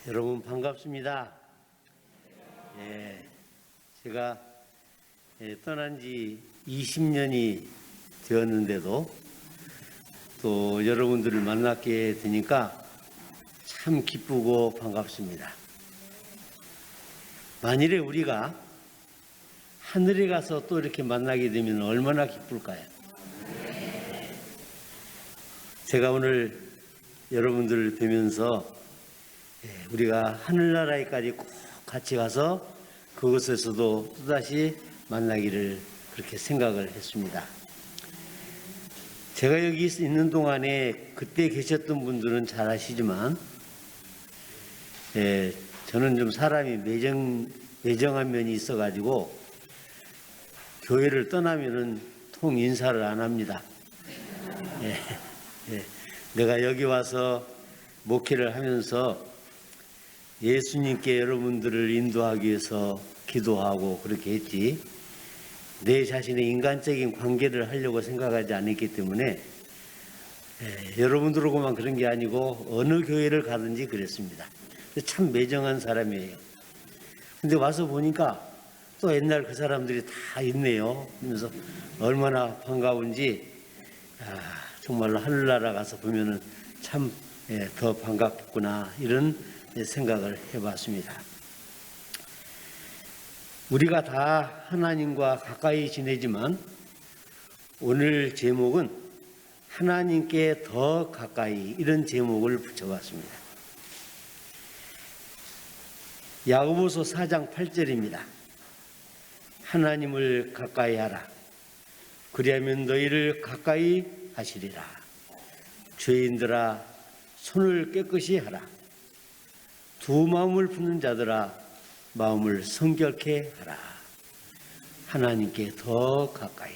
여러분 반갑습니다. 제가 떠난 지 20년이 되었는데도 또 여러분들을 만나게 되니까 참 기쁘고 반갑습니다. 만일에 우리가 하늘에 가서 또 이렇게 만나게 되면 얼마나 기쁠까요? 제가 오늘 여러분들을 뵈면서 우리가 하늘나라에까지 꼭 같이 가서 그곳에서도 또다시 만나기를 그렇게 생각을 했습니다. 제가 여기 있는 동안에 그때 계셨던 분들은 잘 아시지만 저는 좀 사람이 매정한 면이 있어가지고 교회를 떠나면은 통 인사를 안 합니다. 내가 여기 와서 목회를 하면서 예수님께 여러분들을 인도하기 위해서 기도하고 그렇게 했지, 내 자신의 인간적인 관계를 하려고 생각하지 않았기 때문에 여러분들하고만 그런 게 아니고 어느 교회를 가든지 그랬습니다. 참 매정한 사람이에요. 근데 와서 보니까 또 옛날 그 사람들이 다 있네요. 그러면서 얼마나 반가운지, 정말로 하늘나라 가서 보면은 참 더 반갑구나, 이런 생각을 해봤습니다. 우리가 다 하나님과 가까이 지내지만 오늘 제목은 하나님께 더 가까이, 이런 제목을 붙여봤습니다. 야고보서 4장 8절입니다. 하나님을 가까이 하라. 그리하면 너희를 가까이 하시리라. 죄인들아, 손을 깨끗이 하라. 두 마음을 품는 자들아, 마음을 성결케 하라. 하나님께 더 가까이.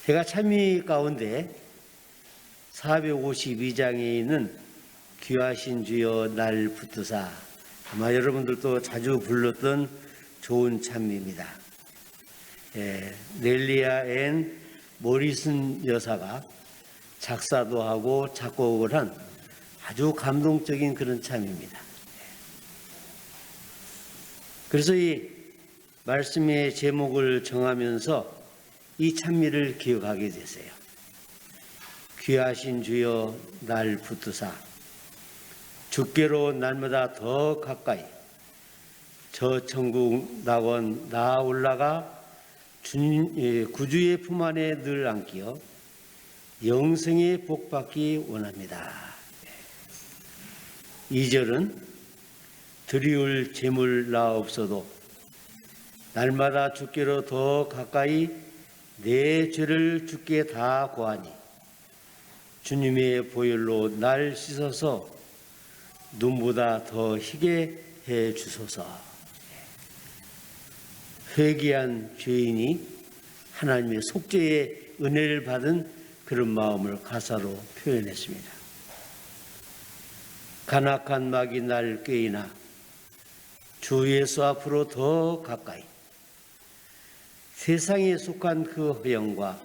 제가 찬미 가운데 452장에 있는 귀하신 주여 날 붙드사, 아마 여러분들도 자주 불렀던 좋은 찬미입니다. 넬리아 앤 모리슨 여사가 작사도 하고 작곡을 한 아주 감동적인 그런 찬미입니다. 그래서 이 말씀의 제목을 정하면서 이 찬미를 기억하게 됐어요. 귀하신 주여 날 붙드사, 주께로 날마다 더 가까이, 저 천국 낙원 나 올라가 구주의 품 안에 늘 안기어 영생의 복 받기 원합니다. 2절은 드리울 재물 나 없어도 날마다 주께로 더 가까이 내 죄를 주께 다 고하니 주님의 보혈로 날 씻어서 눈보다 더 희게 해 주소서. 회개한 죄인이 하나님의 속죄의 은혜를 받은 그런 마음을 가사로 표현했습니다. 간악한 막이 날 꾀이나 주 예수 앞으로 더 가까이, 세상에 속한 그 허영과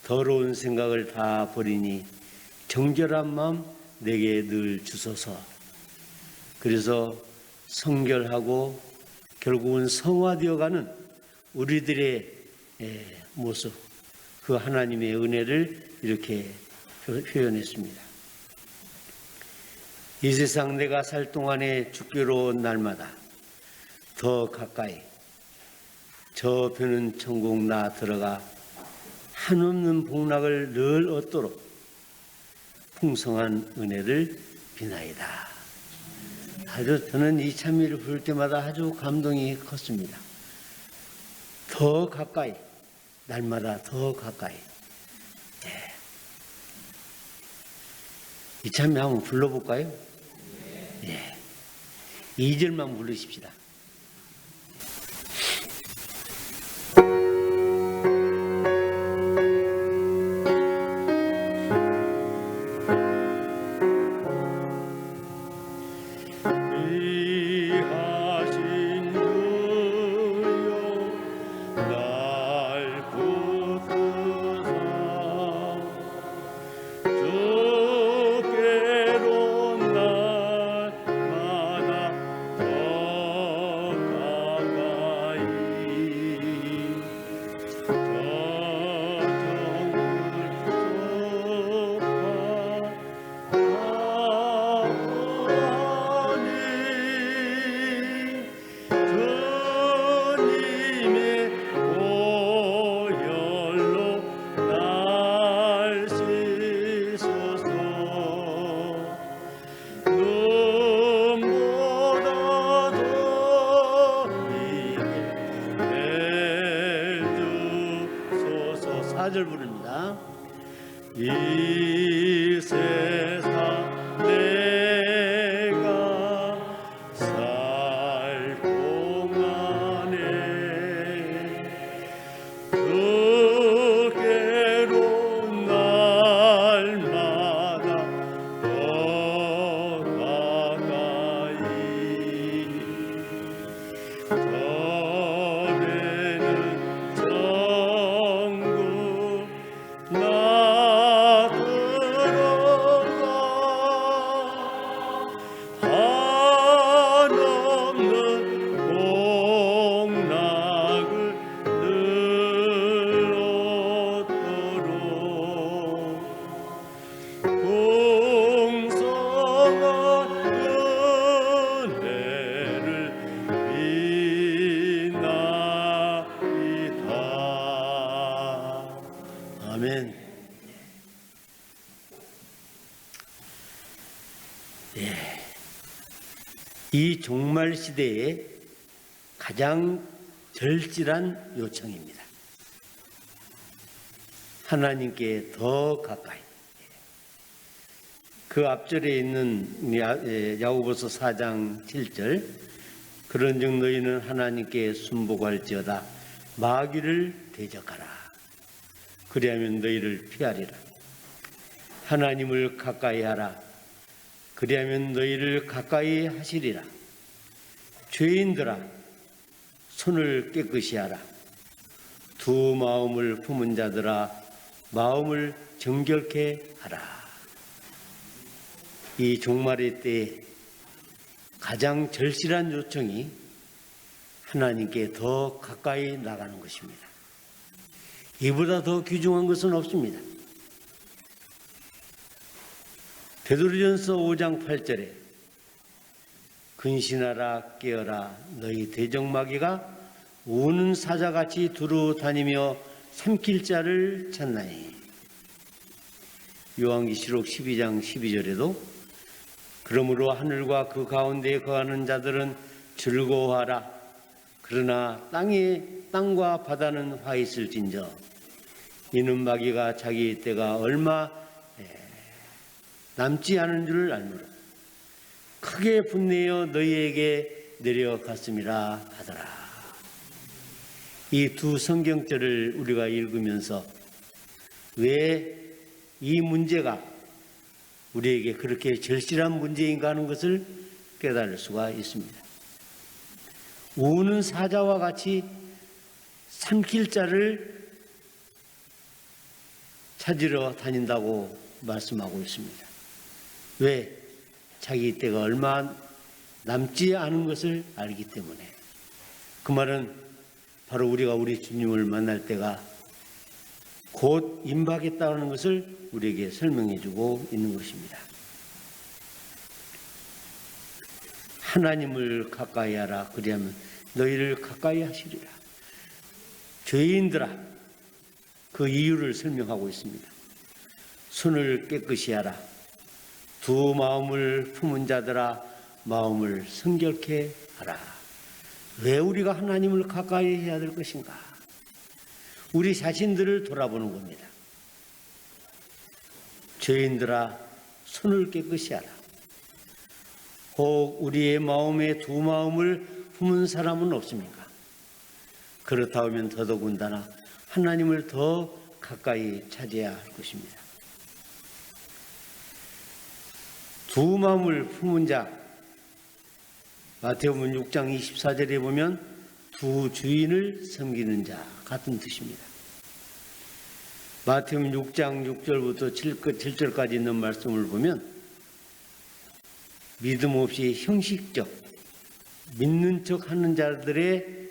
더러운 생각을 다 버리니 정결한 마음 내게 늘 주소서. 그래서 성결하고 결국은 성화되어가는 우리들의 모습, 그 하나님의 은혜를 이렇게 표현했습니다. 이 세상 내가 살 동안에 주께로 온 날마다 더 가까이, 저 벼는 천국 나 들어가 한없는 복락을 늘 얻도록 풍성한 은혜를 비나이다. 아주 저는 이 찬미를 부를 때마다 아주 감동이 컸습니다. 더 가까이, 날마다 더 가까이. 이 찬미 한번 불러볼까요? 2절만 부르십시다. 주께로 4절 부릅니다. 이 세상 내가 살 동안에 그께로 날마다 더 가까이 전에는 천국 나 들어가 한없는 복락을 늘었도록 풍성한 은혜를 비나이다. 아멘. 이 종말 시대에 가장 절실한 요청입니다. 하나님께 더 가까이. 그 앞절에 있는 야고보서 4장 7절, 그런즉 너희는 하나님께 순복할지어다 마귀를 대적하라. 그리하면 너희를 피하리라. 하나님을 가까이 하라. 그리하면 너희를 가까이 하시리라. 죄인들아, 손을 깨끗이 하라. 두 마음을 품은 자들아, 마음을 정결케 하라. 이 종말의 때에 가장 절실한 요청이 하나님께 더 가까이 나가는 것입니다. 이보다 더 귀중한 것은 없습니다. 베드로전서 5장 8절에 근신하라 깨어라 너희 대적마귀가 우는 사자같이 두루 다니며 삼킬 자를 찾나니. 요한계시록 12장 12절에도 그러므로 하늘과 그 가운데에 거하는 자들은 즐거워하라. 그러나 땅과 바다는 화 있을진저 이는 마귀가 자기 때가 얼마 남지 않은 줄 알므로 크게 분내어 너희에게 내려갔음이라 하더라. 이 두 성경절을 우리가 읽으면서 왜 이 문제가 우리에게 그렇게 절실한 문제인가 하는 것을 깨달을 수가 있습니다. 우는 사자와 같이 삼킬 자를 찾으러 다닌다고 말씀하고 있습니다. 왜? 자기 때가 얼마 남지 않은 것을 알기 때문에. 그 말은 바로 우리가 우리 주님을 만날 때가 곧 임박했다는 것을 우리에게 설명해 주고 있는 것입니다. 하나님을 가까이 하라. 그리하면 너희를 가까이 하시리라. 죄인들아, 그 이유를 설명하고 있습니다. 손을 깨끗이 하라. 두 마음을 품은 자들아, 마음을 성결케 하라. 왜 우리가 하나님을 가까이 해야 될 것인가? 우리 자신들을 돌아보는 겁니다. 죄인들아, 손을 깨끗이 하라. 혹 우리의 마음에 두 마음을 품은 사람은 없습니까? 그렇다면 더더군다나 하나님을 더 가까이 찾아야 할 것입니다. 두 마음을 품은 자, 마태복음 6장 24절에 보면 두 주인을 섬기는 자 같은 뜻입니다. 마태복음 6장 6절부터 7절까지 있는 말씀을 보면 믿음 없이 형식적, 믿는 척 하는 자들의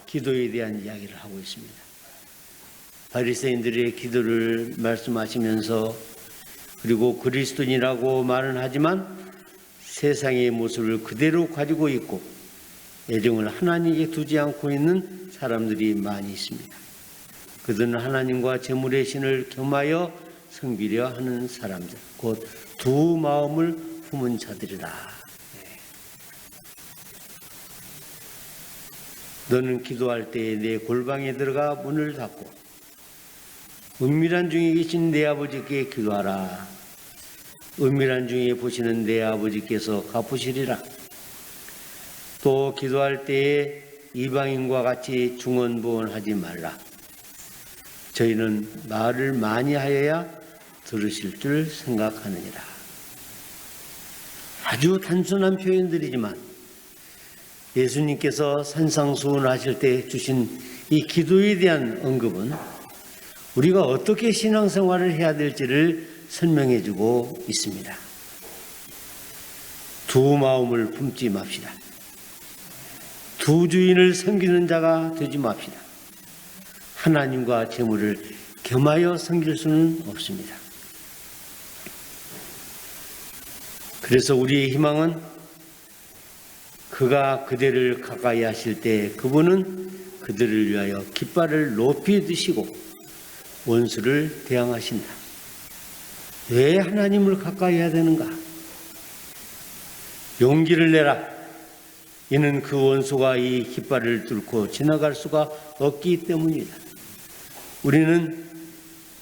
기도에 대한 이야기를 하고 있습니다. 바리새인들의 기도를 말씀하시면서 그리고 그리스도인이라고 말은 하지만 세상의 모습을 그대로 가지고 있고 애정을 하나님께 두지 않고 있는 사람들이 많이 있습니다. 그들은 하나님과 재물의 신을 겸하여 섬기려 하는 사람들, 곧 두 마음을 품은 자들이라. 너는 기도할 때에 내 골방에 들어가 문을 닫고 은밀한 중에 계신 내 아버지께 기도하라. 은밀한 중에 보시는 내 아버지께서 갚으시리라. 또 기도할 때에 이방인과 같이 중언부언하지 말라. 저희는 말을 많이 하여야 들으실 줄 생각하느니라. 아주 단순한 표현들이지만 예수님께서 산상수훈하실 때 주신 이 기도에 대한 언급은 우리가 어떻게 신앙생활을 해야 될지를 설명해 주고 있습니다. 두 마음을 품지 맙시다. 두 주인을 섬기는 자가 되지 맙시다. 하나님과 재물을 겸하여 섬길 수는 없습니다. 그래서 우리의 희망은 그가 그대를 가까이 하실 때 그분은 그들을 위하여 깃발을 높이 드시고 원수를 대항하신다. 왜 하나님을 가까이 해야 되는가? 용기를 내라. 이는 그 원수가 이 깃발을 뚫고 지나갈 수가 없기 때문이다. 우리는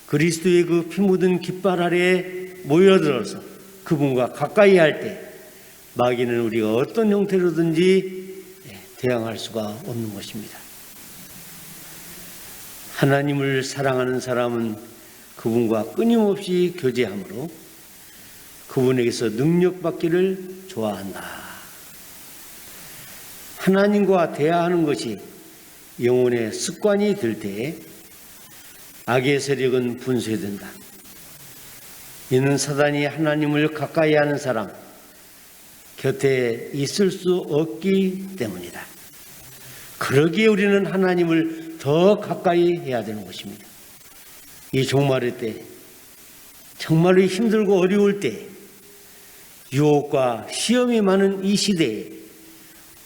그리스도의 그 피 묻은 깃발 아래에 모여들어서 그분과 가까이 할 때 마귀는 우리가 어떤 형태로든지 대항할 수가 없는 것입니다. 하나님을 사랑하는 사람은 그분과 끊임없이 교제하므로 그분에게서 능력받기를 좋아한다. 하나님과 대화하는 것이 영혼의 습관이 될 때에 악의 세력은 분쇄된다. 이는 사단이 하나님을 가까이 하는 사람 곁에 있을 수 없기 때문이다. 그러기에 우리는 하나님을 더 가까이 해야 되는 것입니다. 이 종말의 때, 정말로 힘들고 어려울 때, 유혹과 시험이 많은 이 시대에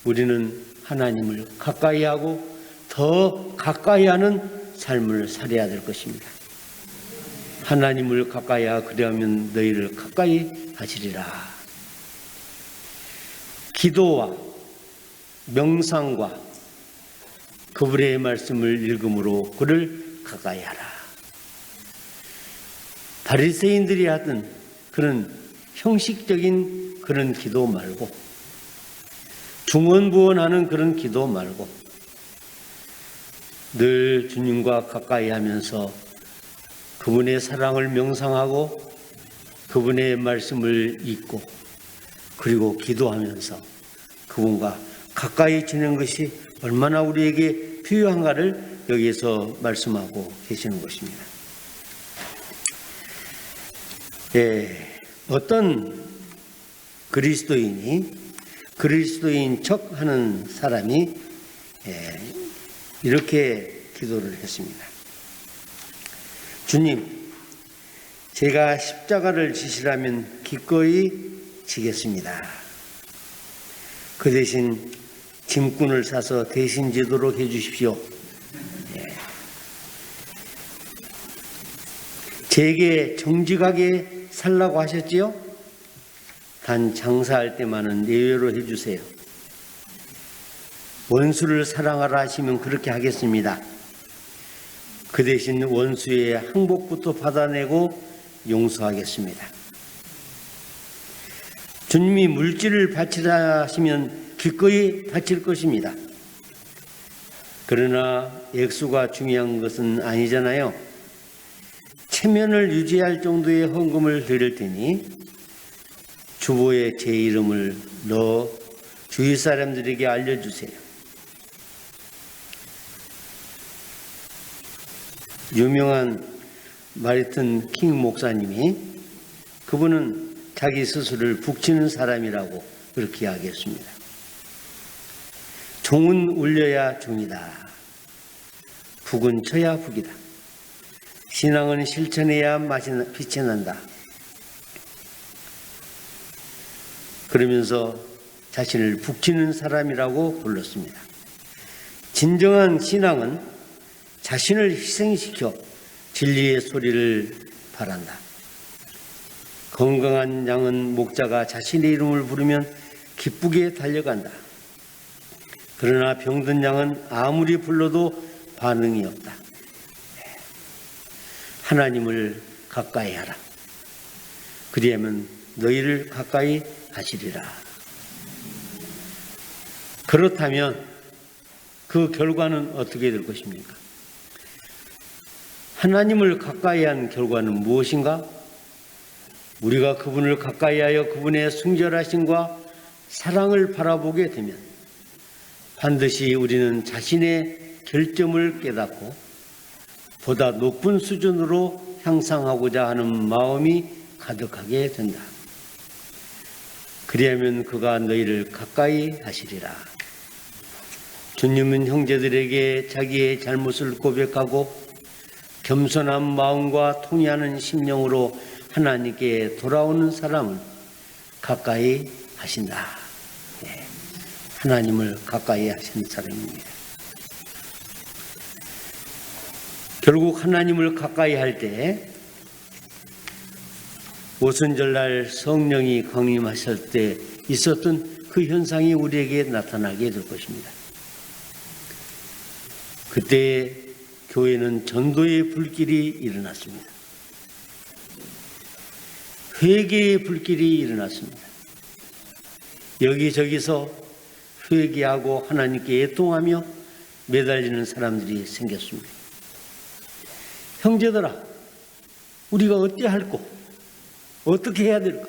우리는 하나님을 가까이 하고 더 가까이 하는 삶을 살아야 될 것입니다. 하나님을 가까이 하여 그리하면 너희를 가까이 하시리라. 기도와 명상과 그분의 말씀을 읽음으로 그를 가까이 하라. 바리새인들이 하던 그런 형식적인 그런 기도 말고 중언부언하는 그런 기도 말고 늘 주님과 가까이 하면서 그분의 사랑을 명상하고 그분의 말씀을 읽고 그리고 기도하면서 그분과 가까이 지내는 것이 얼마나 우리에게 필요한가를 여기에서 말씀하고 계시는 것입니다. 어떤 그리스도인이 그리스도인 척 하는 사람이 이렇게 기도를 했습니다. 주님, 제가 십자가를 지시라면 기꺼이 지겠습니다. 그 대신 짐꾼을 사서 대신 지도록 해주십시오. 제게 정직하게 살라고 하셨지요? 단 장사할 때만은 예외로 해주세요. 원수를 사랑하라 하시면 그렇게 하겠습니다. 그 대신 원수의 항복부터 받아내고 용서하겠습니다. 주님이 물질을 바치라 하시면 기꺼이 바칠 것입니다. 그러나 액수가 중요한 것은 아니잖아요. 체면을 유지할 정도의 헌금을 드릴 테니 주보에 제 이름을 넣어 주위 사람들에게 알려주세요. 유명한 마르틴 킹 목사님이 그분은 자기 스스로를 북치는 사람이라고 그렇게 이야기했습니다. 종은 울려야 종이다. 북은 쳐야 북이다. 신앙은 실천해야 빛이 난다. 그러면서 자신을 북치는 사람이라고 불렀습니다. 진정한 신앙은 자신을 희생시켜 진리의 소리를 바란다. 건강한 양은 목자가 자신의 이름을 부르면 기쁘게 달려간다. 그러나 병든 양은 아무리 불러도 반응이 없다. 하나님을 가까이 하라. 그리하면 너희를 가까이 하시리라. 그렇다면 그 결과는 어떻게 될 것입니까? 하나님을 가까이 한 결과는 무엇인가? 우리가 그분을 가까이하여 그분의 순결하심과 사랑을 바라보게 되면 반드시 우리는 자신의 결점을 깨닫고 보다 높은 수준으로 향상하고자 하는 마음이 가득하게 된다. 그리하면 그가 너희를 가까이 하시리라. 주님은 형제들에게 자기의 잘못을 고백하고 겸손한 마음과 통회하는 심령으로 하나님께 돌아오는 사람을 가까이 하신다. 네. 하나님을 가까이 하시는 사람입니다. 결국 하나님을 가까이 할 때 오순절날 성령이 강림하실 때 있었던 그 현상이 우리에게 나타나게 될 것입니다. 그때 교회는 전도의 불길이 일어났습니다. 회개의 불길이 일어났습니다. 여기저기서 회개하고 하나님께 애통하며 매달리는 사람들이 생겼습니다. 형제들아, 우리가 어떻게 할꼬? 어떻게 해야 될까?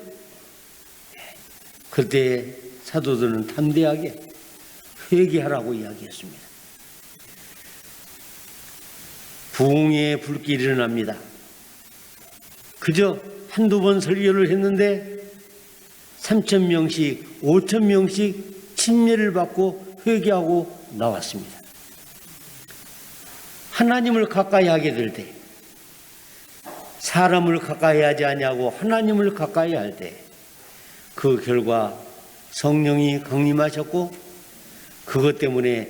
그때 사도들은 담대하게 회개하라고 이야기했습니다. 부흥의 불길이 일어납니다. 그저 한두 번 설교를 했는데 3,000명씩 5,000명씩 침례를 받고 회개하고 나왔습니다. 하나님을 가까이 하게 될 때, 사람을 가까이 하지 아니하고 하나님을 가까이 할 때 그 결과 성령이 강림하셨고 그것 때문에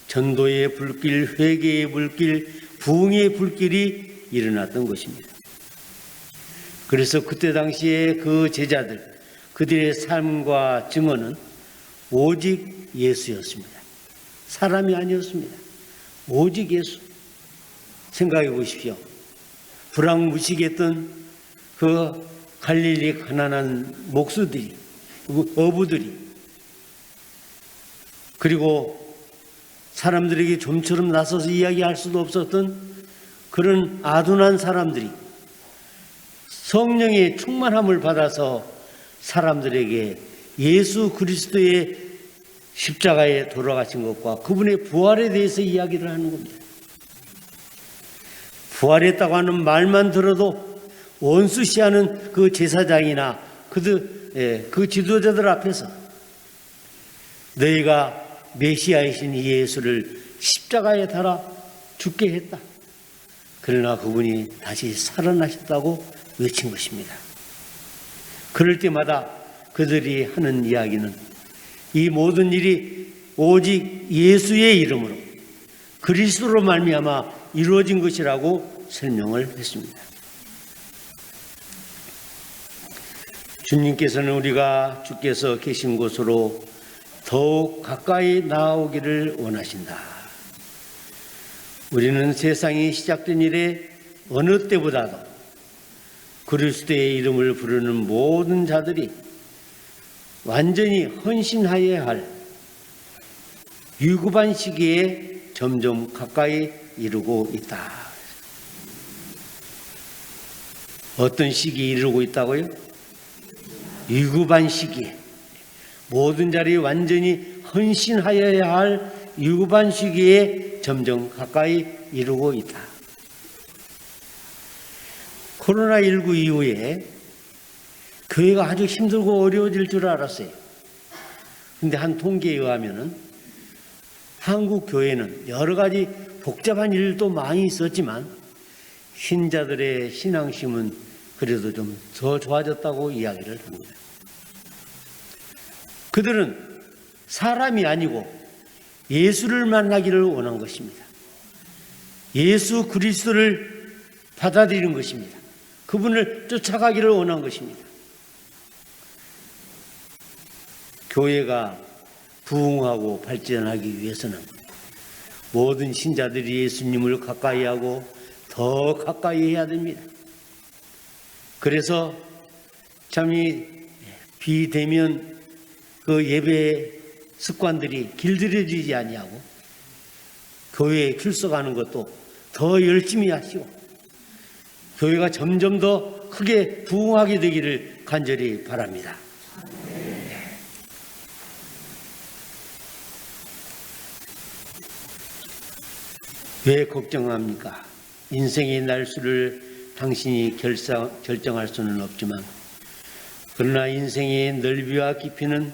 전도의 불길, 회개의 불길, 부흥의 불길이 일어났던 것입니다. 그래서 그때 당시에 그 제자들, 그들의 삶과 증언은 오직 예수였습니다. 사람이 아니었습니다. 오직 예수. 생각해 보십시오. 불황무식했던 그 갈릴리 가난한 목수들이, 어부들이, 그리고 사람들에게 좀처럼 나서서 이야기할 수도 없었던 그런 아둔한 사람들이 성령의 충만함을 받아서 사람들에게 예수 그리스도의 십자가에 돌아가신 것과 그분의 부활에 대해서 이야기를 하는 겁니다. 부활했다고 하는 말만 들어도 원수시하는 그 제사장이나 그 지도자들 앞에서 너희가 메시아이신 이 예수를 십자가에 달아 죽게 했다. 그러나 그분이 다시 살아나셨다고 외친 것입니다. 그럴 때마다 그들이 하는 이야기는 이 모든 일이 오직 예수의 이름으로 그리스도로 말미암아 이루어진 것이라고 설명을 했습니다. 주님께서는 우리가 주께서 계신 곳으로 더욱 가까이 나아오기를 원하신다. 우리는 세상이 시작된 이래 어느 때보다도 그리스도의 이름을 부르는 모든 자들이 완전히 헌신하여야 할 위급한 시기에 점점 가까이 이르고 있다. 어떤 시기에 이르고 있다고요? 위급한 시기에, 모든 자들이 완전히 헌신하여야 할 위급한 시기에 점점 가까이 이르고 있다. 코로나19 이후에 교회가 아주 힘들고 어려워질 줄 알았어요. 그런데 한 통계에 의하면 한국 교회는 여러 가지 복잡한 일도 많이 있었지만 신자들의 신앙심은 그래도 좀 더 좋아졌다고 이야기를 합니다. 그들은 사람이 아니고 예수를 만나기를 원한 것입니다. 예수 그리스도를 받아들이는 것입니다. 그분을 쫓아가기를 원한 것입니다. 교회가 부흥하고 발전하기 위해서는 모든 신자들이 예수님을 가까이하고 더 가까이 해야 됩니다. 그래서 참이 비대면 그 예배 습관들이 길들여지지 아니하고 교회에 출석하는 것도 더 열심히 하시고 교회가 점점 더 크게 부흥하게 되기를 간절히 바랍니다. 왜 걱정합니까? 인생의 날수를 당신이 결정할 수는 없지만 그러나 인생의 넓이와 깊이는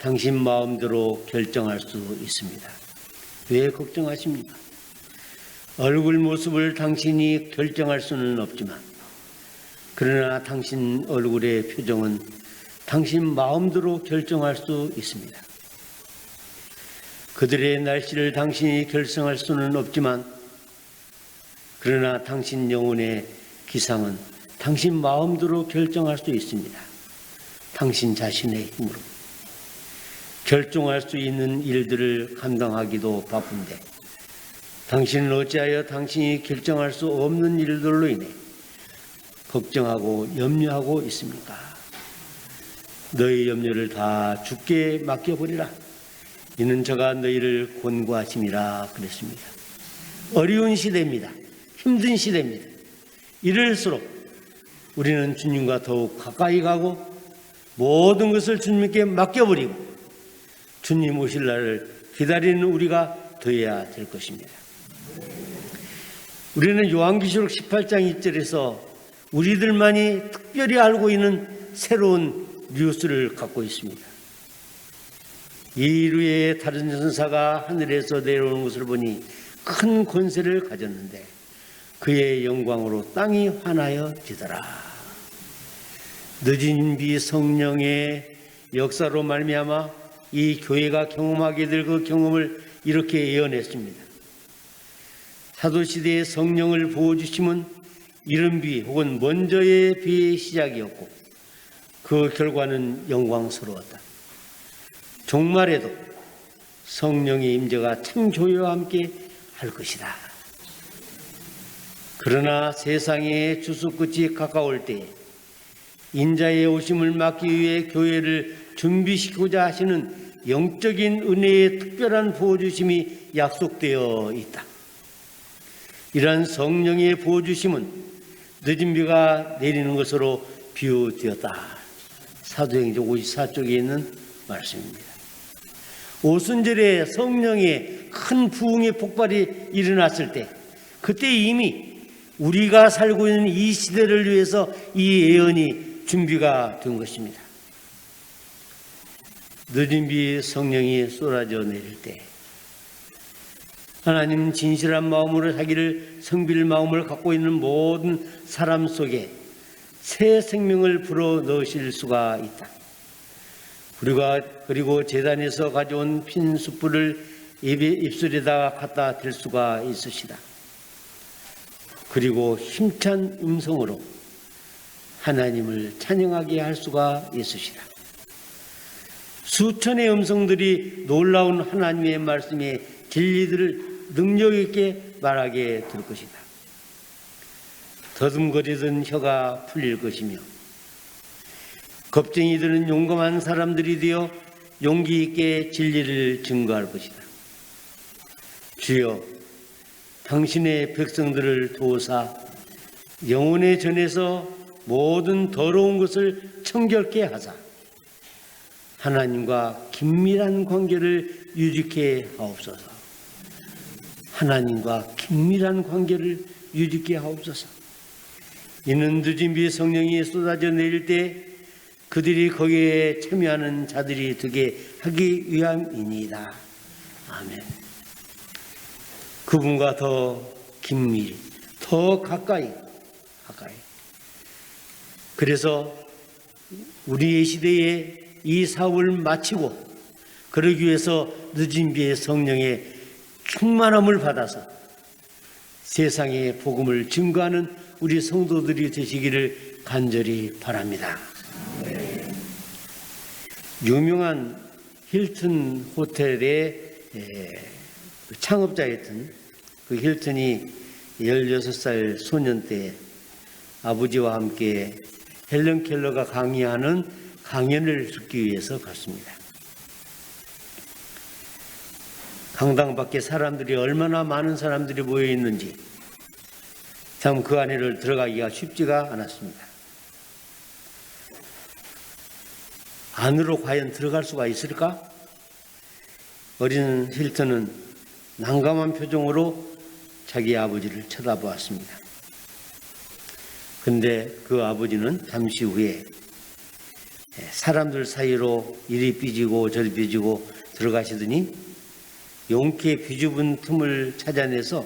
당신 마음대로 결정할 수 있습니다. 왜 걱정하십니까? 얼굴 모습을 당신이 결정할 수는 없지만 그러나 당신 얼굴의 표정은 당신 마음대로 결정할 수 있습니다. 그들의 날씨를 당신이 결정할 수는 없지만 그러나 당신 영혼의 기상은 당신 마음대로 결정할 수 있습니다. 당신 자신의 힘으로. 결정할 수 있는 일들을 감당하기도 바쁜데 당신은 어찌하여 당신이 결정할 수 없는 일들로 인해 걱정하고 염려하고 있습니까? 너희 염려를 다 주께 맡겨버리라. 이는 저가 너희를 권고하심이라 그랬습니다. 어려운 시대입니다. 힘든 시대입니다. 이럴수록 우리는 주님과 더욱 가까이 가고 모든 것을 주님께 맡겨버리고 주님 오실 날을 기다리는 우리가 되어야 될 것입니다. 우리는 요한계시록 18장 1절에서 우리들만이 특별히 알고 있는 새로운 뉴스를 갖고 있습니다. 이루의 다른 전사가 하늘에서 내려오는 것을 보니 큰 권세를 가졌는데 그의 영광으로 땅이 환하여지더라. 늦은 비 성령의 역사로 말미암아 이 교회가 경험하게 될 그 경험을 이렇게 예언했습니다. 사도시대의 성령을 부어주심은 이른 비 혹은 먼저의 비의 시작이었고 그 결과는 영광스러웠다. 종말에도 성령의 임재가 창조와 함께 할 것이다. 그러나 세상의 주수 끝이 가까울 때에 인자의 오심을 막기 위해 교회를 준비시키고자 하시는 영적인 은혜의 특별한 부어주심이 약속되어 있다. 이러한 성령의 부어주심은 늦은 비가 내리는 것으로 비유되었다. 사도행전 54쪽에 있는 말씀입니다. 오순절에 성령의 큰 부흥의 폭발이 일어났을 때 그때 이미 우리가 살고 있는 이 시대를 위해서 이 예언이 준비가 된 것입니다. 늦은 비 성령이 쏟아져 내릴 때 하나님 진실한 마음으로 자기를 섬길 마음을 갖고 있는 모든 사람 속에 새 생명을 불어넣으실 수가 있다. 그리고 제단에서 가져온 핀 숯불을 입술에다 갖다 댈 수가 있으시다. 그리고 힘찬 음성으로 하나님을 찬양하게 할 수가 있으시다. 수천의 음성들이 놀라운 하나님의 말씀의 진리들을 능력 있게 말하게 될 것이다. 더듬거리던 혀가 풀릴 것이며 겁쟁이들은 용감한 사람들이 되어 용기 있게 진리를 증거할 것이다. 주여, 당신의 백성들을 도우사 영혼의 전에서 모든 더러운 것을 청결케 하사 하나님과 긴밀한 관계를 유지케 하옵소서. 하나님과 긴밀한 관계를 유지케 하옵소서. 이는 늦은 비 성령이 쏟아져 내릴 때 그들이 거기에 참여하는 자들이 되게 하기 위함이니이다. 아멘. 그분과 더 긴밀히, 더 가까이. 그래서 우리의 시대에 이 사업을 마치고 그러기 위해서 늦은 비의 성령의 충만함을 받아서 세상에 복음을 증거하는 우리 성도들이 되시기를 간절히 바랍니다. 유명한 힐튼 호텔의 창업자였던 그 힐튼이 16살 소년 때 아버지와 함께 헬런 켈러가 강의하는 강연을 듣기 위해서 갔습니다. 강당 밖에 사람들이 얼마나 많은 사람들이 모여 있는지 참 그 안에를 들어가기가 쉽지가 않았습니다. 안으로 과연 들어갈 수가 있을까? 어린 힐턴은 난감한 표정으로 자기 아버지를 쳐다보았습니다. 근데 그 아버지는 잠시 후에 사람들 사이로 이리 삐지고 저리 삐지고 들어가시더니 용케 비좁은 틈을 찾아내서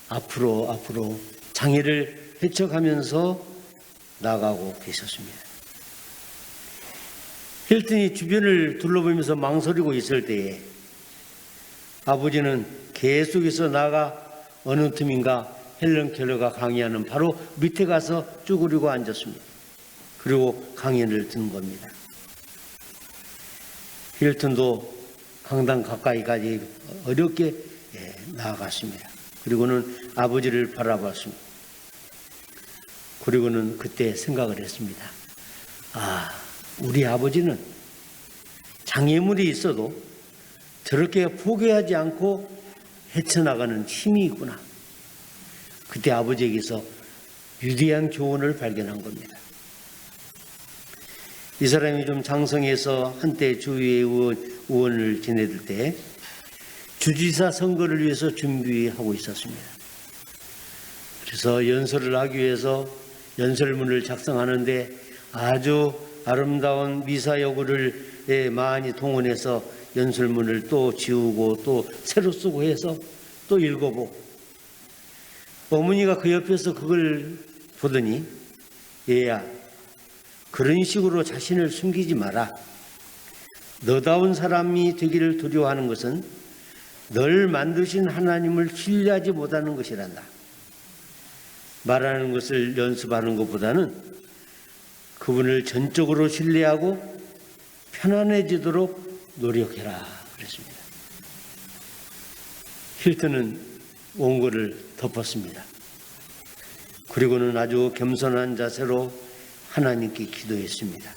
앞으로 장애를 헤쳐가면서 나가고 계셨습니다. 힐튼이 주변을 둘러보면서 망설이고 있을 때에 아버지는 계속해서 나가 어느 틈인가 헬런 켈러가 강의하는 바로 밑에 가서 쭈그리고 앉았습니다. 그리고 강연을 듣는 겁니다. 힐튼도 강당 가까이까지 어렵게 나아갔습니다. 그리고는 아버지를 바라봤습니다. 그리고는 그때 생각을 했습니다. 우리 아버지는 장애물이 있어도 저렇게 포기하지 않고 헤쳐나가는 힘이 있구나. 그때 아버지에게서 위대한 교훈을 발견한 겁니다. 이 사람이 좀 장성해서 한때 주의회 의원을 지내들 때 주지사 선거를 위해서 준비하고 있었습니다. 그래서 연설을 하기 위해서 연설문을 작성하는데 아주 아름다운 미사여구를 많이 동원해서 연설문을 또 지우고 또 새로 쓰고 해서 또 읽어보고 어머니가 그 옆에서 그걸 보더니 얘야 그런 식으로 자신을 숨기지 마라. 너다운 사람이 되기를 두려워하는 것은 널 만드신 하나님을 신뢰하지 못하는 것이란다. 말하는 것을 연습하는 것보다는 그분을 전적으로 신뢰하고 편안해지도록 노력해라 그랬습니다. 힐튼은 원고를 덮었습니다. 그리고는 아주 겸손한 자세로 하나님께 기도했습니다.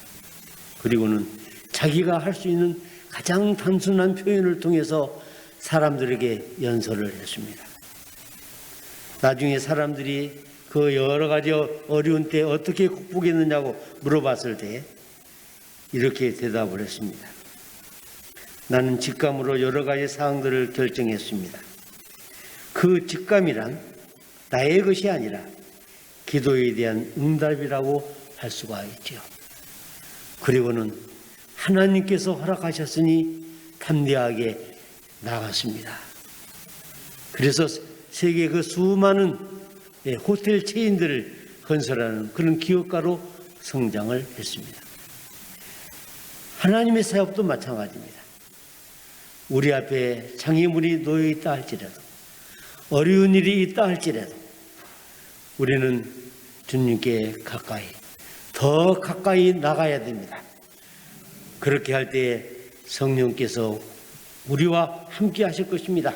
그리고는 자기가 할 수 있는 가장 단순한 표현을 통해서 사람들에게 연설을 했습니다. 나중에 사람들이 그 여러 가지 어려운 때 어떻게 극복했느냐고 물어봤을 때 이렇게 대답을 했습니다. 나는 직감으로 여러 가지 사항들을 결정했습니다. 그 직감이란 나의 것이 아니라 기도에 대한 응답이라고 할 수가 있죠. 그리고는 하나님께서 허락하셨으니 담대하게 나갔습니다. 그래서 세계 그 수많은 호텔 체인들을 건설하는 그런 기업가로 성장을 했습니다. 하나님의 사역도 마찬가지입니다. 우리 앞에 장애물이 놓여 있다 할지라도 어려운 일이 있다 할지라도 우리는 주님께 더 가까이 나가야 됩니다. 그렇게 할 때 성령께서 우리와 함께 하실 것입니다.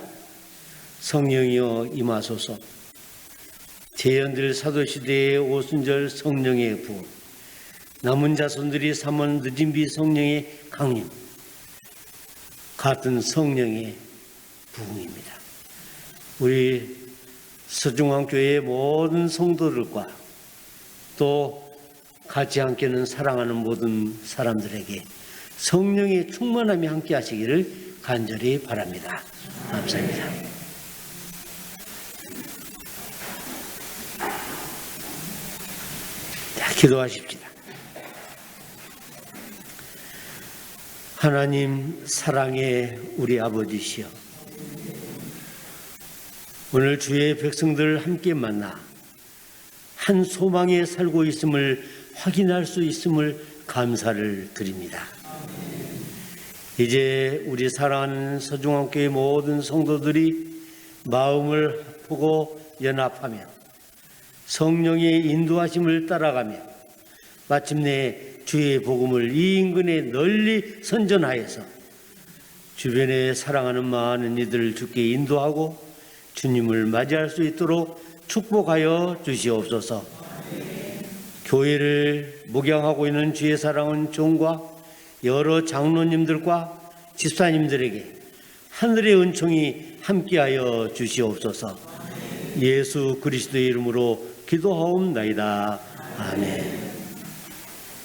성령이여 임하소서. 재현들 사도시대의 오순절 성령의 부흥, 남은 자손들이 삼은 늦은비 성령의 강림, 같은 성령의 부흥입니다. 우리 서중앙교회의 모든 성도들과 또 같이 함께는 사랑하는 모든 사람들에게 성령의 충만함이 함께 하시기를 간절히 바랍니다. 감사합니다. 자, 기도하십시다. 하나님 사랑의 우리 아버지시여, 오늘 주의 백성들 함께 만나 한 소망에 살고 있음을 확인할 수 있음을 감사를 드립니다. 이제 우리 사랑하는 서중앙교회 모든 성도들이 마음을 보고 연합하며 성령의 인도하심을 따라가며 마침내 주의 복음을 이 인근에 널리 선전하여서 주변에 사랑하는 많은 이들을 주께 인도하고 주님을 맞이할 수 있도록 축복하여 주시옵소서. 교회를 목양하고 있는 주의 사랑하는 종과 여러 장로님들과 집사님들에게 하늘의 은총이 함께하여 주시옵소서. 예수 그리스도의 이름으로 기도하옵나이다. 아멘.